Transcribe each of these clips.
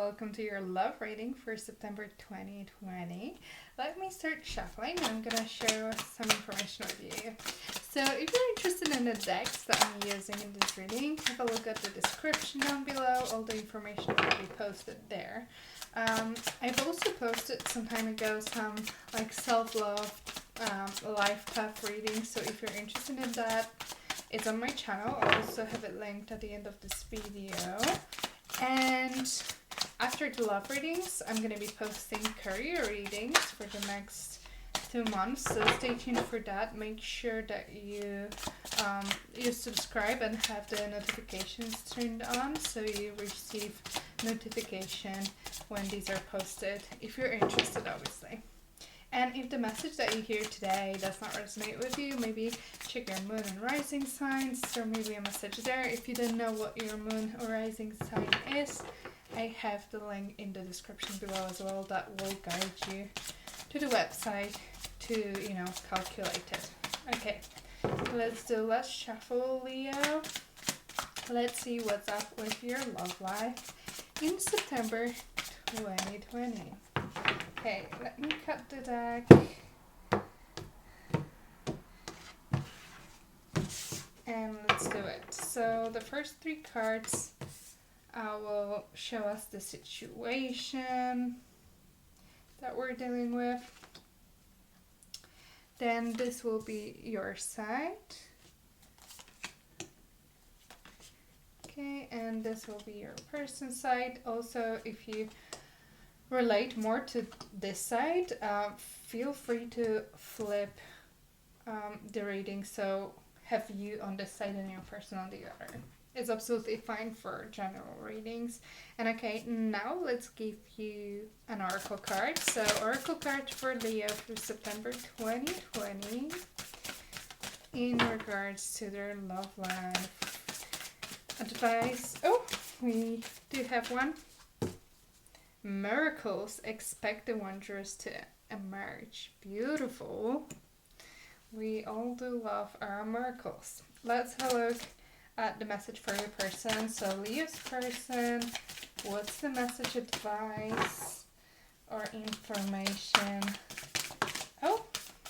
welcome to your love reading for September 2020. Let me start shuffling. I'm going to share some information with you. So if you're interested in the decks that I'm using in this reading, have a look at the description down below. All the information will be posted there. I've also posted some time ago some like self-love life path readings, so if you're interested in that, it's on my channel. I'll also have it linked at the end of this video. And after the love readings, I'm going to be posting career readings for the next 2 months, so stay tuned for that. Make sure that you subscribe and have the notifications turned on so you receive notification when these are posted, if you're interested, obviously. And if the message that you hear today does not resonate with you, maybe check your moon and rising signs. There may be a message there. If you don't know what your moon or rising sign is, I have the link in the description below as well that will guide you to the website to, calculate it. Okay, let's shuffle, Leo. Let's see what's up with your love life in September 2020. Okay, let me cut the deck. And let's do it. So the first 3 cards will show us the situation that we're dealing with. Then this will be your side. Okay, and this will be your person's side. Also, if you relate more to this side, feel free to flip the reading, so have you on this side and your person on the other. It's absolutely fine for general readings. And okay, now let's give you an oracle card. So oracle card for Leo for September 2020 in regards to their love life. Advice. Oh, we do have one. Miracles, expect the wondrous to emerge. Beautiful. We all do love our miracles. Let's have a look at the message for your person. So Leo's person, what's the message, advice, or information? Oh,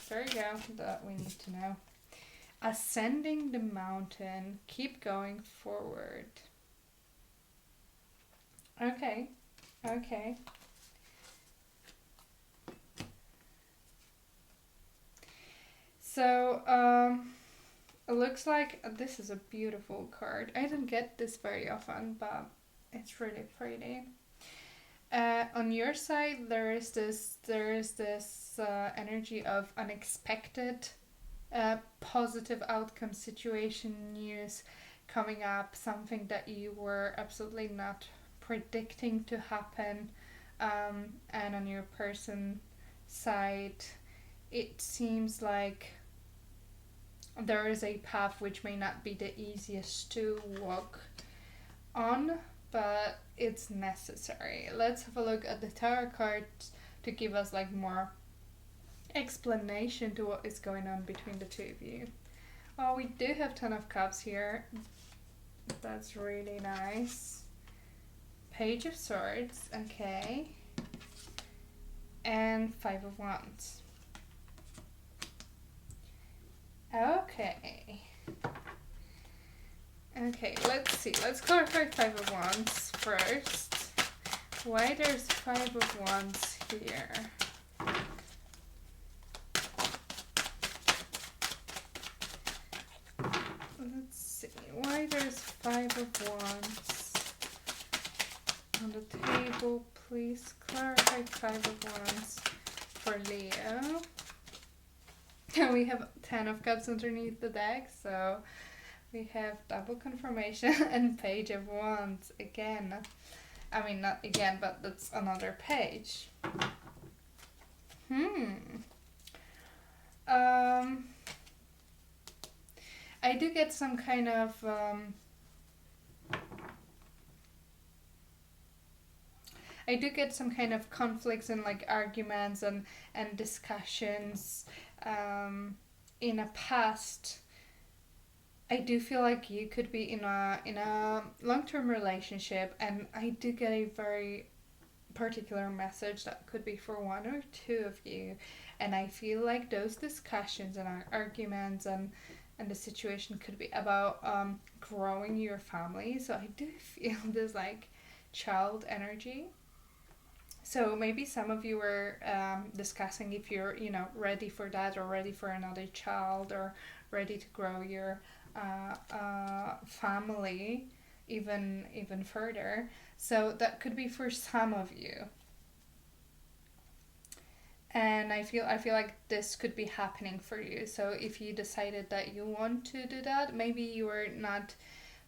there you go, that we need to know. Ascending the mountain, keep going forward. Okay. So, it looks like this is a beautiful card. I don't get this very often, but it's really pretty. On your side, there is this energy of unexpected, positive outcome, situation, news coming up, something that you were absolutely not predicting to happen. And on your person side, it seems like there is a path which may not be the easiest to walk on, but it's necessary. Let's have a look at the tarot cards to give us like more explanation to what is going on between the two of you. Oh, we do have 10 of Cups here. That's really nice. Page of Swords, okay. And 5 of Wands. Okay, let's see. Let's clarify 5 of Wands first. Why there's 5 of Wands here? Let's see. Why there's 5 of Wands on the table? Please clarify 5 of Wands for Leo. And we have 10 of Cups underneath the deck, so we have double confirmation and Page of Wands again. I mean, not again, but that's another page. I do get some kind of conflicts and like arguments and discussions in a past. I do feel like you could be in a long-term relationship, and I do get a very particular message that could be for one or two of you. And I feel like those discussions and arguments and the situation could be about growing your family. So I do feel this like child energy. So maybe some of you were discussing if you're, ready for that, or ready for another child, or ready to grow your family even further. So that could be for some of you. And I feel like this could be happening for you. So if you decided that you want to do that, maybe you were not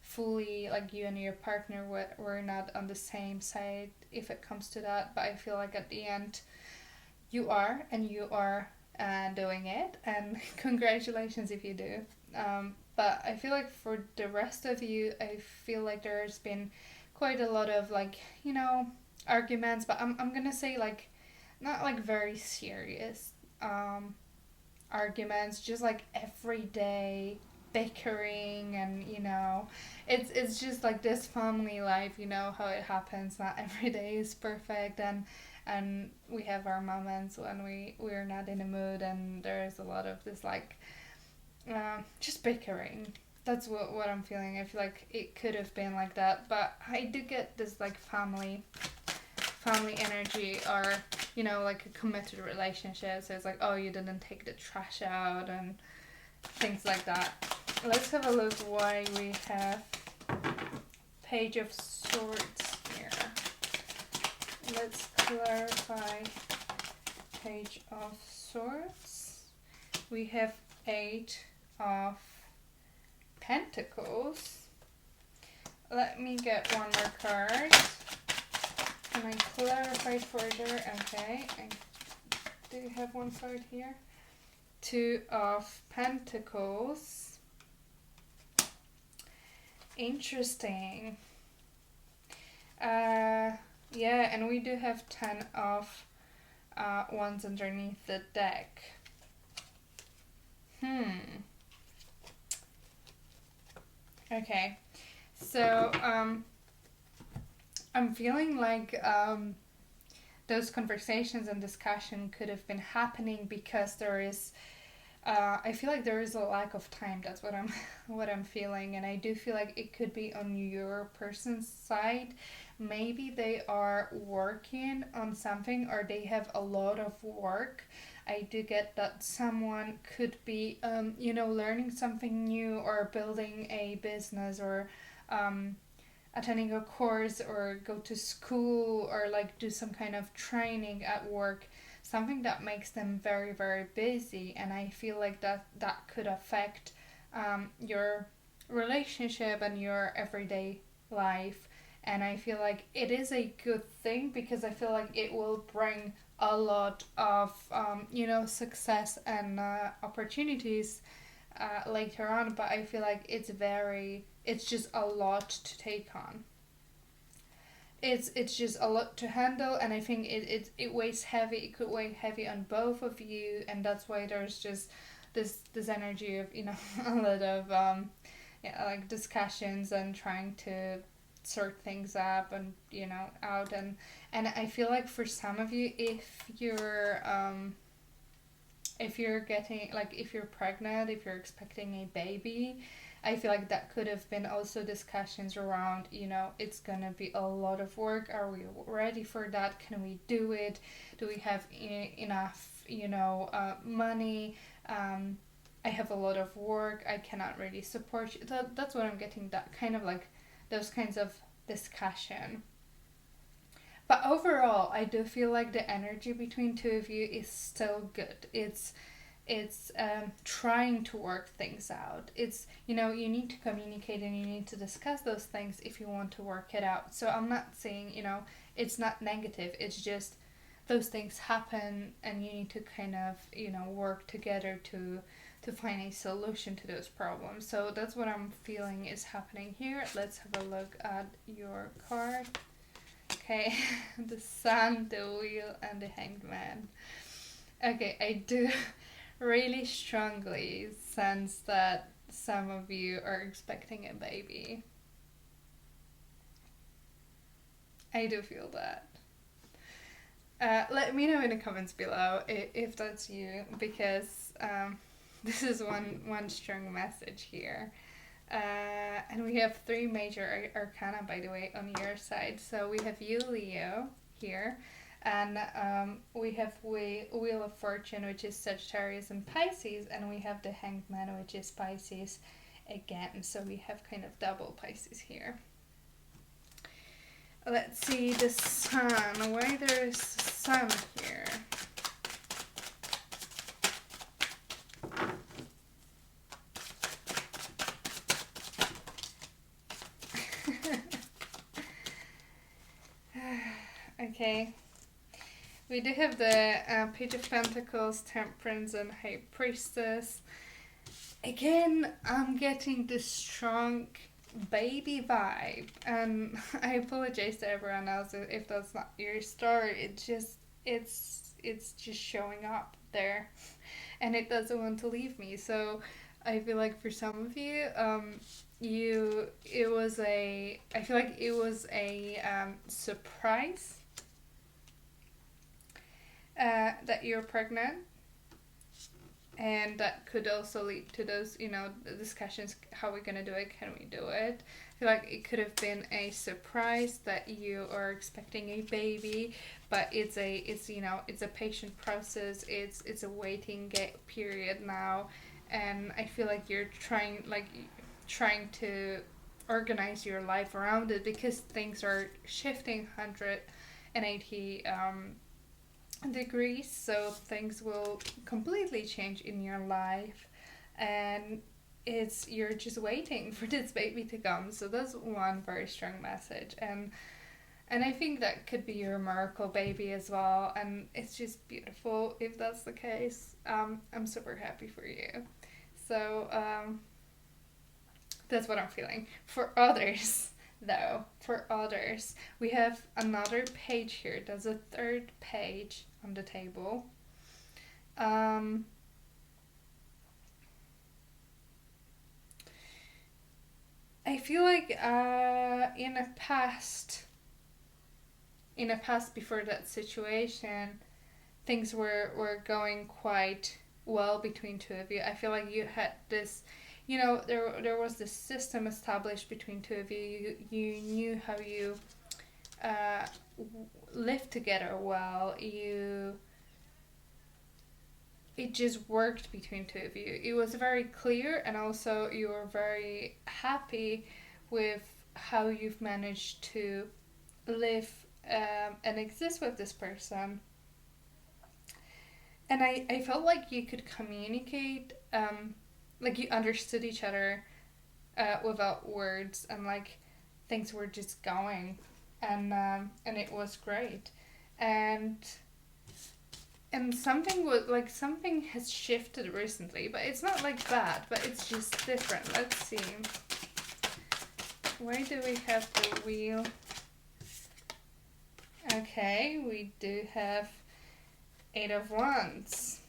fully, like, you and your partner were not on the same side if it comes to that, but I feel like at the end you are, and you are doing it, and congratulations if you do. But I feel like for the rest of you, I feel like there's been quite a lot of, like, arguments, but I'm gonna say, like, not like very serious arguments, just like everyday bickering, and it's just like this family life, how it happens. Not every day is perfect, and we have our moments when we're not in a mood, and there's a lot of this, like, just bickering. That's what I'm feeling. I feel like it could have been like that, but I do get this, like, family energy, or like a committed relationship. So it's like, oh, you didn't take the trash out and things like that. Let's have a look why we have Page of Swords here. Let's clarify Page of Swords. We have 8 of Pentacles. Let me get one more card. Can I clarify further? Okay, I do have one card here. 2 of Pentacles. Interesting. Yeah, and we do have 10 of Wands underneath the deck. Okay, so I'm feeling like those conversations and discussion could have been happening because there is I feel like there is a lack of time. That's what I'm feeling, and I do feel like it could be on your person's side. Maybe they are working on something, or they have a lot of work. I do get that someone could be learning something new, or building a business, or attending a course, or go to school, or like do some kind of training at work, something that makes them very, very busy. And I feel like that could affect your relationship and your everyday life. And I feel like it is a good thing, because I feel like it will bring a lot of success and opportunities later on. But I feel like it's just a lot to take on. It's just a lot to handle, and I think it weighs heavy. It could weigh heavy on both of you, and that's why there's just this energy of a lot of like discussions and trying to sort things up and out. And I feel like for some of you, if you're getting, like, if you're pregnant, if you're expecting a baby, I feel like that could have been also discussions around, it's gonna be a lot of work. Are we ready for that? Can we do it? Do we have enough, money? I have a lot of work. I cannot really support you. That's what I'm getting, that kind of, like, those kinds of discussion. But overall, I do feel like the energy between two of you is still good. It's trying to work things out. It's, you need to communicate, and you need to discuss those things if you want to work it out. So I'm not saying, it's not negative. It's just those things happen, and you need to kind of, work together to find a solution to those problems. So that's what I'm feeling is happening here. Let's have a look at your card. Okay, the Sun, the Wheel, and the Hangman. Okay, I do really strongly sense that some of you are expecting a baby. I do feel that. Let me know in the comments below if that's you, because this is one strong message here. And we have 3 major arcana, by the way, on your side. So we have you, Leo, here. And we have Wheel of Fortune, which is Sagittarius and Pisces. And we have the Hangman, which is Pisces again. So we have kind of double Pisces here. Let's see the sun. Why there's sun here? Okay. We do have the Page of Pentacles, Temperance, and High Priestess. Again, I'm getting this strong baby vibe, and I apologize to everyone else if that's not your story. It's just showing up there, and it doesn't want to leave me. So I feel like for some of you, I feel like it was a surprise that you're pregnant. And that could also lead to those, discussions. How we're gonna do it? Can we do it? I feel like it could have been a surprise that you are expecting a baby, but it's a patient process. It's a waiting period now, and I feel like you're trying to organize your life around it, because things are shifting 180 degrees, so things will completely change in your life, and you're just waiting for this baby to come. So that's one very strong message, and I think that could be your miracle baby as well, and it's just beautiful if that's the case. I'm super happy for you. So that's what I'm feeling. For others, though, we have another page here. There's a 3rd page on the table. I feel like in a past before that situation, things were going quite well between 2 of you. I feel like you had this, there was this system established between 2 of you. You knew how you live together well. It just worked between 2 of you. It was very clear, and also you were very happy with how you've managed to live and exist with this person. And I felt like you could communicate, like you understood each other without words, and like things were just going, and it was great, and something has shifted recently, but it's not like bad, but it's just different. Let's see. Why do we have the wheel? Okay, we do have 8 of Wands.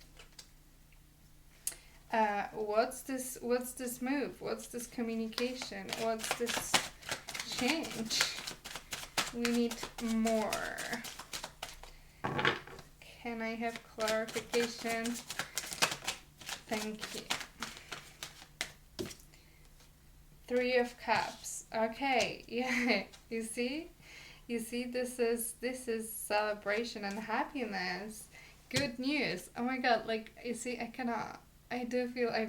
What's this move? What's this communication? What's this change? We need more. Can I have clarification? Thank you. 3 of Cups. Okay, yeah. You see, this is celebration and happiness. Good news. Oh my god, like, you see, I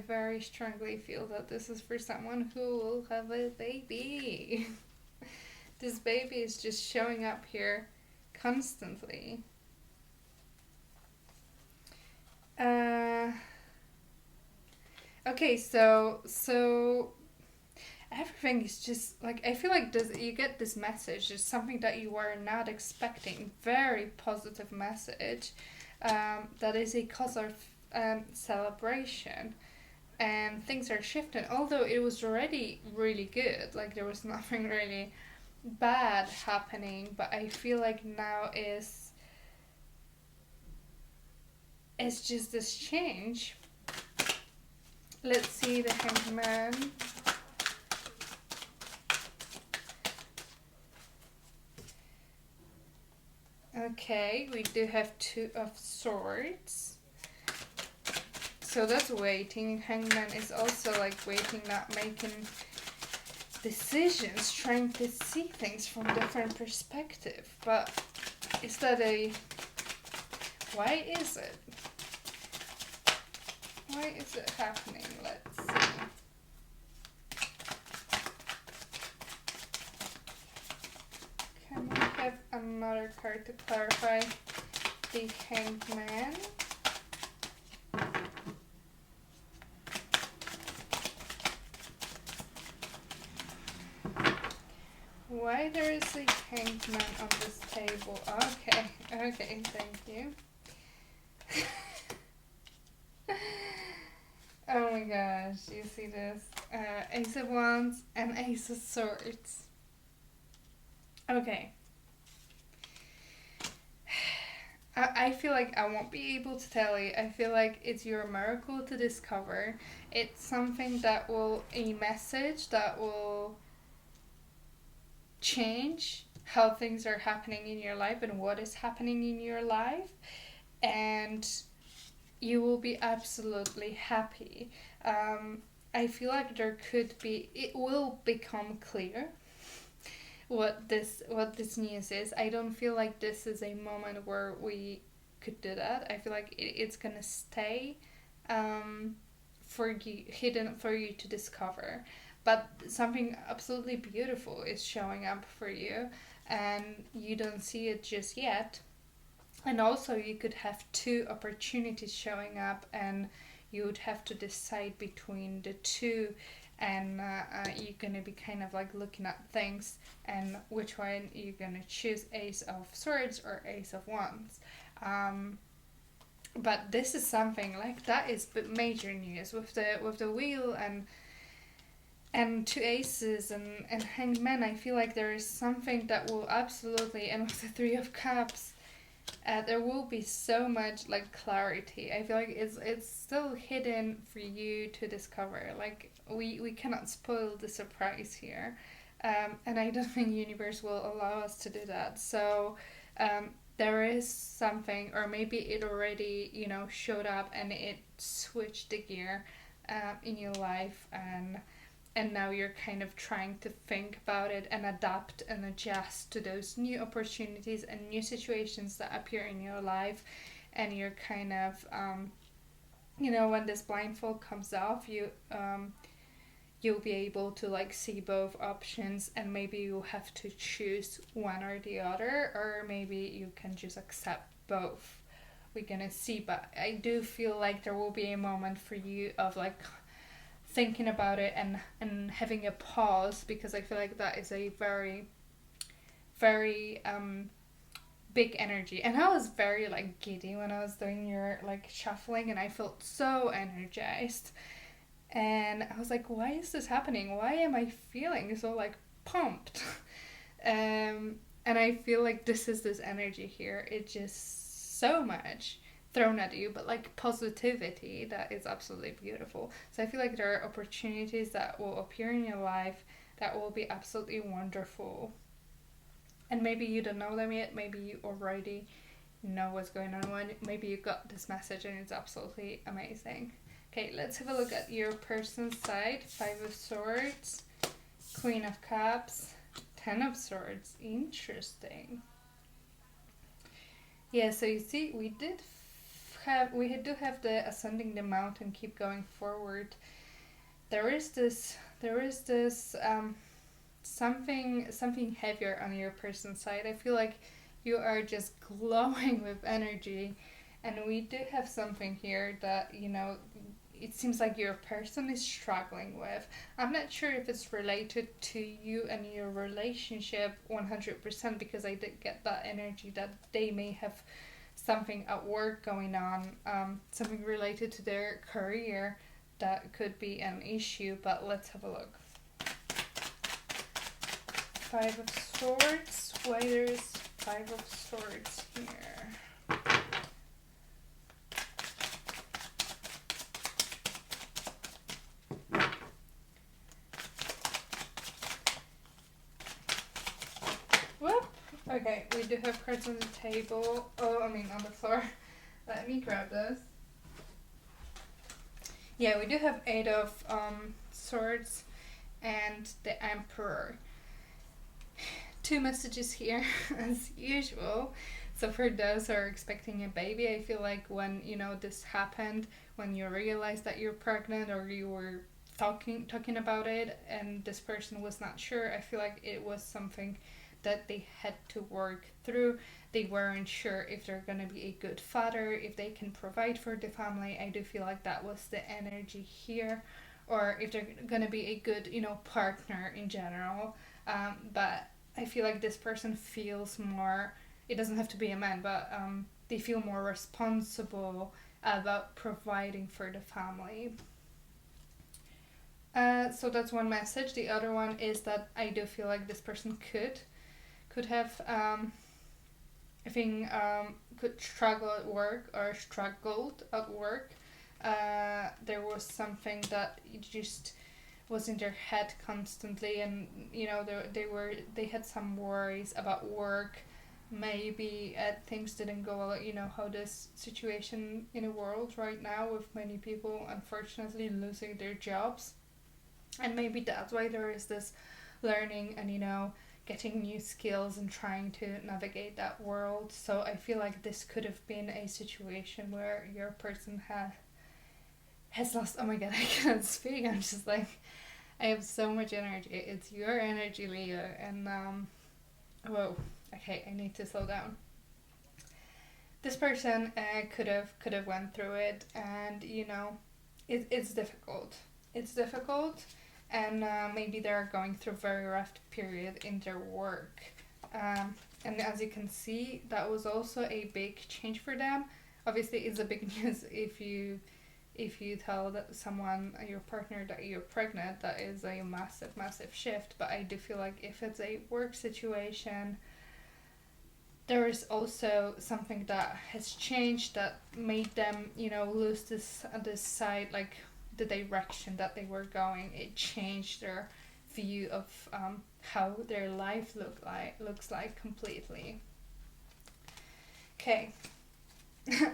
very strongly feel that this is for someone who will have a baby. This baby is just showing up here constantly. Okay, so everything is just like, I feel like you get this message, it's something that you were not expecting, very positive message, that is a cause of celebration, and things are shifting, although it was already really good, like there was nothing really bad happening, but I feel like now it's just this change. Let's see the Hangman. Okay, we do have Two of Swords. So that's waiting. Hangman is also like waiting, not making decisions, trying to see things from different perspective. But is that why is it? Why is it happening? Let's see. Can we have another card to clarify the Hangman? Why there is a Hangman on this table? Okay, thank you. Oh my gosh, you see this? Ace of Wands and Ace of Swords. Okay. I feel like I won't be able to tell you. I feel like it's your miracle to discover. It's something that will, a message that will change how things are happening in your life and what is happening in your life. And you will be absolutely happy. I feel like it will become clear what this news is. I don't feel like this is a moment where we could do that. I feel like it's gonna stay hidden for you to discover. But something absolutely beautiful is showing up for you, and you don't see it just yet. And also you could have two opportunities showing up, and you would have to decide between the two, and you're going to be kind of like looking at things and which one you're going to choose, Ace of Swords or Ace of Wands. But this is something like that is major news with the wheel and two aces and Hangman. I feel like there is something that will absolutely, and with the Three of Cups, there will be so much like clarity. I feel like it's still hidden for you to discover. Like we cannot spoil the surprise here, and I don't think the universe will allow us to do that. So there is something, or maybe it already showed up and it switched the gear in your life, and now you're kind of trying to think about it and adapt and adjust to those new opportunities and new situations that appear in your life. And you're kind of, when this blindfold comes off, you'll be able to like see both options, and maybe you'll have to choose one or the other, or maybe you can just accept both. We're gonna see, but I do feel like there will be a moment for you of like thinking about it and having a pause, because I feel like that is a very, very big energy. And I was very like giddy when I was doing your like shuffling, and I felt so energized, and I was like, why is this happening? Why am I feeling so like pumped? And I feel like this is this energy here. It's just so much thrown at you, but like positivity that is absolutely beautiful. So I feel like there are opportunities that will appear in your life that will be absolutely wonderful, and maybe you don't know them yet, maybe you already know what's going on, maybe you got this message and it's absolutely amazing. Okay, let's have a look at your person's side. Five of Swords, Queen of Cups, Ten of Swords. Interesting. Yeah, so you see, we do have the ascending the mountain, keep going forward. There is this something heavier on your person's side. I feel like you are just glowing with energy, and we do have something here that it seems like your person is struggling with. I'm not sure if it's related to you and your relationship 100%, because I did get that energy that they may have something at work going on, something related to their career that could be an issue, but let's have a look. Five of Swords. Why there's Five of Swords here? Whoop. Okay, we do have cards on the table. Oh, I mean on the floor. Let me grab this. Yeah, we do have 8 of Swords and the Emperor. 2 messages here as usual. So for those who are expecting a baby, I feel like when, you know, this happened, when you realized that you're pregnant or you were talking about it and this person was not sure, I feel like it was something that they had to work through. They weren't sure if they're going to be a good father, if they can provide for the family. I do feel like that was the energy here, or if they're going to be a good, you know, partner in general. But I feel like this person feels more, it doesn't have to be a man, but they feel more responsible about providing for the family. So that's one message. The other one is that I do feel like this person could have I think could struggle at work or struggled at work. There was something that just was in their head constantly, and you know they had some worries about work. Maybe things didn't go well. You know how this situation in the world right now with many people unfortunately losing their jobs, and maybe that's why there is this learning and, you know, getting new skills and trying to navigate that world. So I feel like this could have been a situation where your person has lost. Oh my god, I can't speak. I'm just like, I have so much energy. It's your energy, Leo, and whoa. Okay, I need to slow down. This person could have went through it, and you know, it's difficult. It's difficult, and maybe they're going through a very rough period in their work. And as you can see, that was also a big change for them. Obviously, it's a big news if you tell that someone, your partner, that you're pregnant. That is a massive shift. But I do feel like if it's a work situation, there is also something that has changed that made them, you know, lose this side, like the direction that they were going. It changed their view of how their life looks like completely. Okay.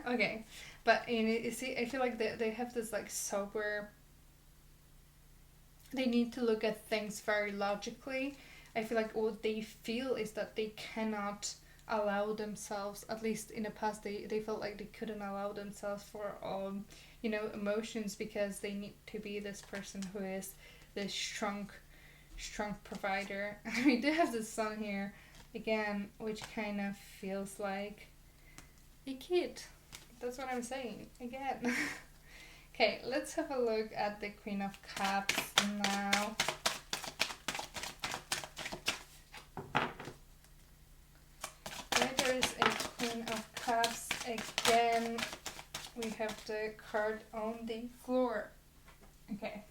Okay, but you see, I feel like they have this like sober. They need to look at things very logically. I feel like what they feel is that they cannot allow themselves, at least in the past, they felt like they couldn't allow themselves for you know, emotions, because they need to be this person who is this strong provider. And we do have the sun here again, which kind of feels like a kid. That's what I'm saying again. Okay, let's have a look at the Queen of Cups now. There is a Queen of Cups again. We have the card on the floor. Okay.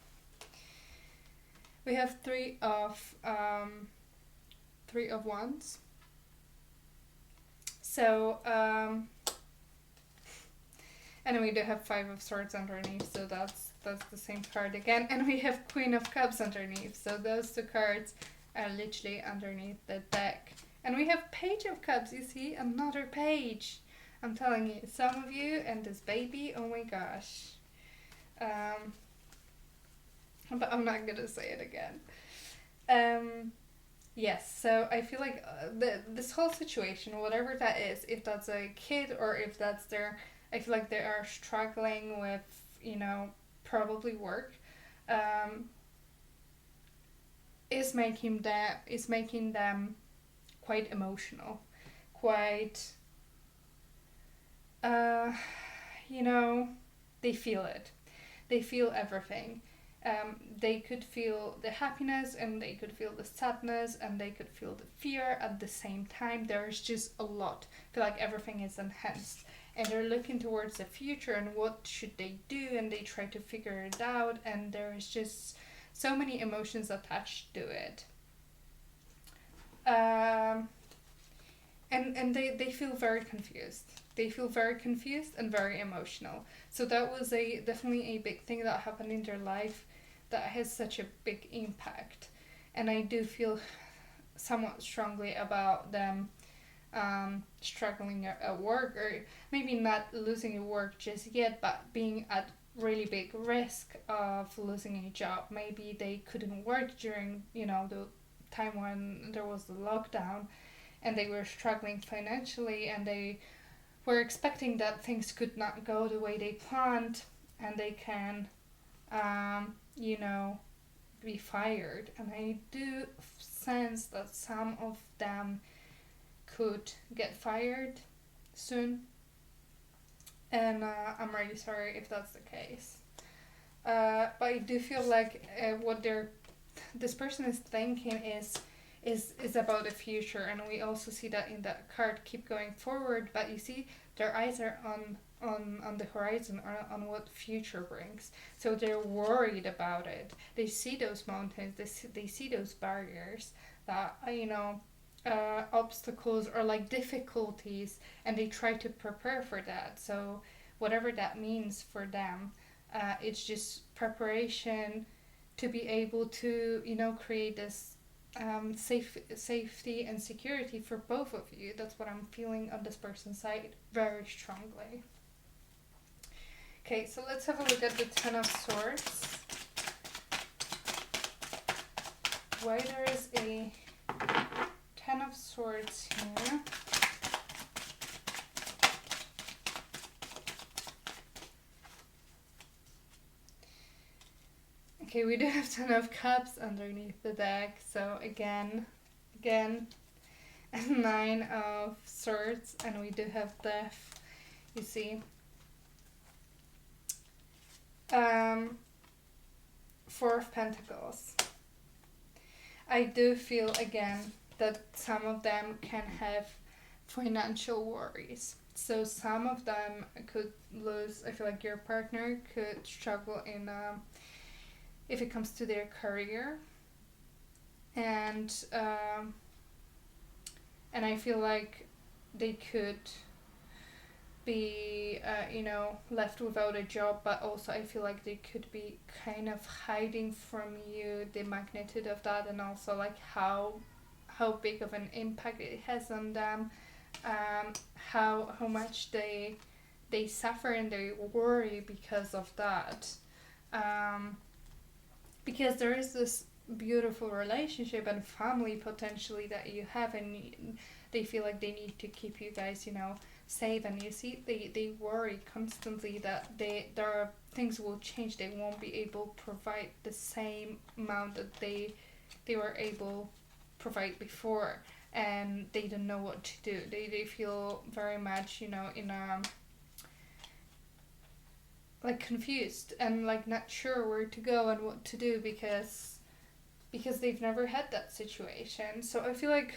We have three of Wands. So and we do have 5 of Swords underneath, so that's the same card again. And we have Queen of Cups underneath, so those 2 cards are literally underneath the deck. And we have Page of Cups, you see, another page. I'm telling you, some of you and this baby, oh my gosh. But I'm not gonna say it again. Yes, so I feel like this whole situation, whatever that is, if that's a kid or if that's their, I feel like they are struggling with, you know, probably work, is making them quite emotional, quite, you know, they feel it. They feel everything. They could feel the happiness and they could feel the sadness and they could feel the fear at the same time. There's just a lot. I feel like everything is enhanced. And they're looking towards the future and what should they do, and they try to figure it out, and there is just so many emotions attached to it. And they feel very confused. They feel very confused and very emotional. So that was definitely a big thing that happened in their life that has such a big impact. And I do feel somewhat strongly about them struggling at work, or maybe not losing your work just yet, but being at really big risk of losing a job. Maybe they couldn't work during, the time when there was the lockdown, and they were struggling financially, and they were expecting that things could not go the way they planned, and they can, you know, be fired. And I do sense that some of them could get fired soon, and I'm really sorry if that's the case. But I do feel like what this person is thinking is about the future, and we also see that in that card, keep going forward. But you see, their eyes are on the horizon, or on what future brings. So they're worried about it. They see those mountains. They see those barriers that obstacles or like difficulties, and they try to prepare for that. So whatever that means for them, it's just preparation to be able to create this safety and security for both of you. That's what I'm feeling on this person's side very strongly. Okay, so let's have a look at the Ten of Swords. Why there is a Ten of Swords here. Okay, we do have Ten of Cups underneath the deck, so again, a Nine of Swords, and we do have Death, you see. Four of Pentacles. I do feel again that some of them can have financial worries. So some of them could lose, I feel like your partner could struggle in if it comes to their career, and I feel like they could be left without a job, but also I feel like they could be kind of hiding from you the magnitude of that, and also like how big of an impact it has on them, how much they suffer and they worry because of that. Because there is this beautiful relationship and family potentially that you have, and they feel like they need to keep you guys, safe. And you see, they worry constantly that there are things will change. They won't be able to provide the same amount that they were able to provide before, and they don't know what to do. They feel very much, in a like confused and like not sure where to go and what to do, because they've never had that situation. So I feel like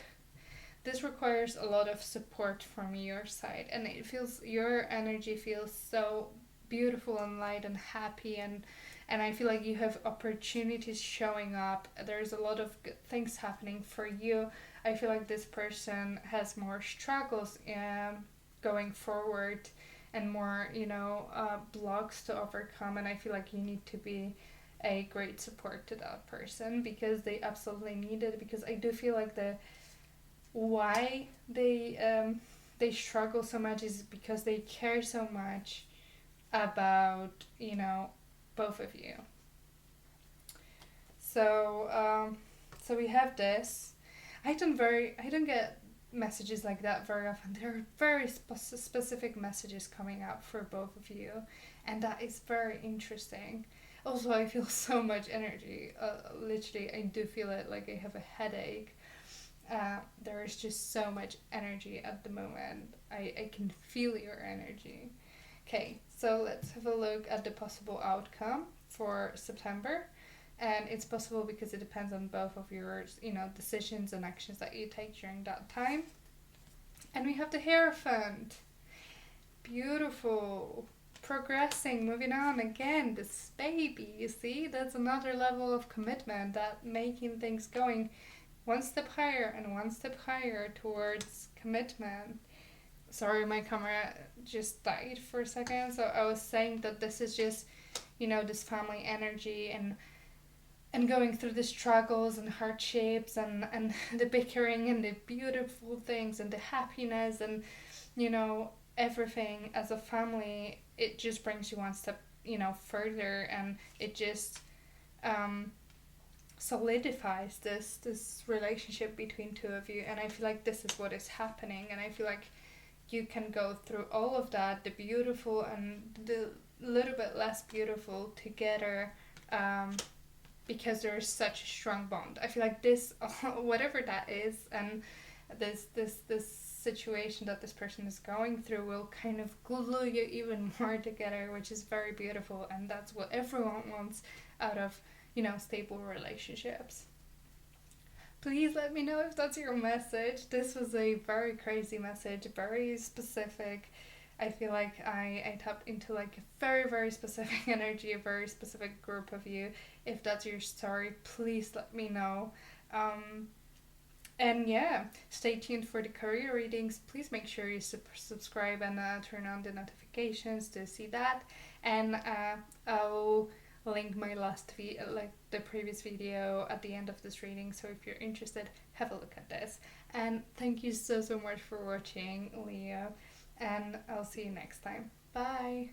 this requires a lot of support from your side, and your energy feels so beautiful and light and happy, and I feel like you have opportunities showing up. There's a lot of good things happening for you. I feel like this person has more struggles going forward, and more, blocks to overcome, and I feel like you need to be a great support to that person, because they absolutely need it. Because I do feel like why they struggle so much is because they care so much about, both of you. So we have this. I don't get messages like that very often. There are very specific messages coming up for both of you, and that is very interesting. Also, I feel so much energy. Literally, I do feel it, like I have a headache. There is just so much energy at the moment. I can feel your energy. Okay, so let's have a look at the possible outcome for September. And it's possible because it depends on both of your, decisions and actions that you take during that time. And we have the Hierophant. Beautiful. Progressing, moving on again. This baby, you see? That's another level of commitment, that making things going one step higher and one step higher towards commitment. Sorry, my camera just died for a second. So I was saying that this is just, this family energy, and and going through the struggles and hardships and the bickering and the beautiful things and the happiness and, you know, everything as a family, it just brings you one step, you know, further, and it just solidifies this relationship between two of you. And I feel like this is what is happening, and I feel like you can go through all of that, the beautiful and the little bit less beautiful together, because there is such a strong bond. I feel like this, whatever that is, and this situation that this person is going through will kind of glue you even more together, which is very beautiful, and that's what everyone wants out of, you know, stable relationships. Please let me know if that's your message. This was a very crazy message, very specific. I feel like I tapped into like a very, very specific energy, a very specific group of you. If that's your story, please let me know. And yeah, stay tuned for the career readings. Please make sure you subscribe and turn on the notifications to see that. And I'll link my last like the previous video at the end of this reading. So if you're interested, have a look at this. And thank you so much for watching, Leo. And I'll see you next time. Bye.